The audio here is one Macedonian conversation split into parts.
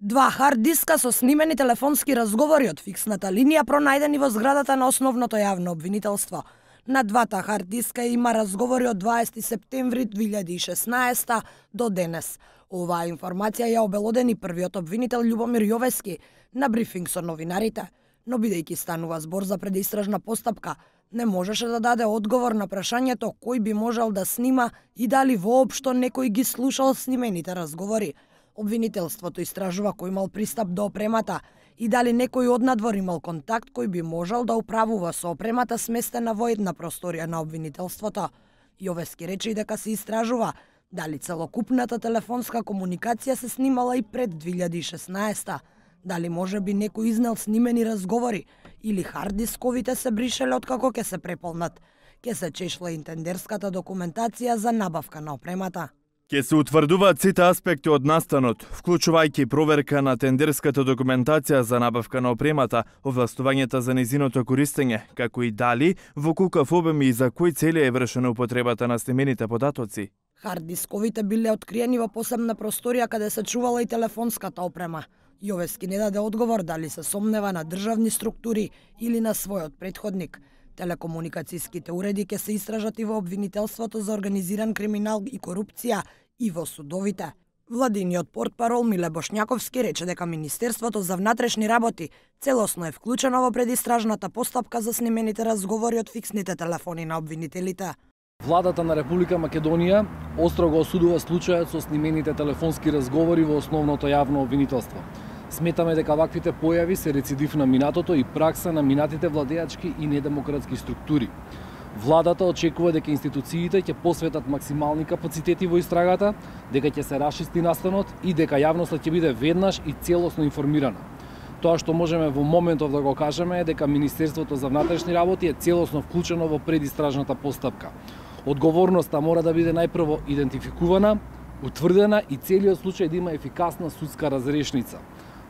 Два хард диска со снимени телефонски разговори од фиксната линија пронајдени во зградата на основното јавно обвинителство. На двата хард диска има разговори од 20 септември 2016 до денес. Оваа информација ја обелодени првиот обвинител Љубомир Јовески на брифинг со новинарите, но бидејќи станува збор за предистражна постапка, не можеше да даде одговор на прашањето кој би можел да снима и дали воопшто некој ги слушал снимените разговори. Обвинителството истражува кој имал пристап до опремата и дали некој однадвор имал контакт кој би можел да управува со опремата сместена во една просторија на обвинителството. Јовески рече и дека се истражува дали целокупната телефонска комуникација се снимала и пред 2016, дали може би некој изнел снимени разговори или харддисковите се бришеле откако ќе се преполнат. Ќе се чешла интендерската документација за набавка на опремата. Ќе се утврдуваат сите аспекти од настанот, вклучувајќи проверка на тендерската документација за набавка на опремата, овластувањата за незиното користење, како и дали, во колкав обем и за кои цели е вршена употребата на снимените податоци. Харддисковите биле откриени во посебна просторија каде се чувала и телефонската опрема. Јовески не даде одговор дали се сомнева на државни структури или на својот претходник. Телекомуникацијските уреди ќе се истражат и во обвинителството за организиран криминал и корупција и во судовите. Владиниот портпарол Миле Бошњаковски рече дека Министерството за внатрешни работи целосно е вклучено во предистражната постапка за снимените разговори од фиксните телефони на обвинителите. Владата на Република Македонија остро го осудува случајот со снимените телефонски разговори во основното јавно обвинителство. Сметаме дека ваквите појави се рецидив на минатото и пракса на минатите владеачки и недемократски структури. Владата очекува дека институциите ќе посветат максимални капацитети во истрагата, дека ќе се расчисти настанот и дека јавноста ќе биде веднаш и целосно информирана. Тоа што можеме во моментов да го кажеме е дека Министерството за внатрешни работи е целосно вклучено во предистражната постапка. Одговорноста мора да биде најпрво идентификувана, утврдена и целиот случај да има ефикасна судска разрешница.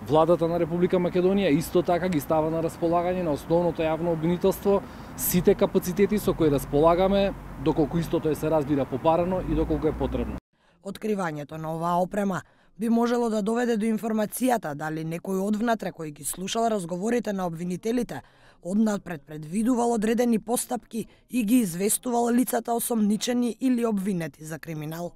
Владата на Република Македонија исто така ги става на располагање на основното јавно обвинителство сите капацитети со кои располагаме, доколку истото се разбира попарано и доколку е потребно. Откривањето на оваа опрема би можело да доведе до информацијата дали некој одвнатре кој ги слушал разговорите на обвинителите однапред предвидувал одредени постапки и ги известувал лицата осомничени или обвинети за криминал.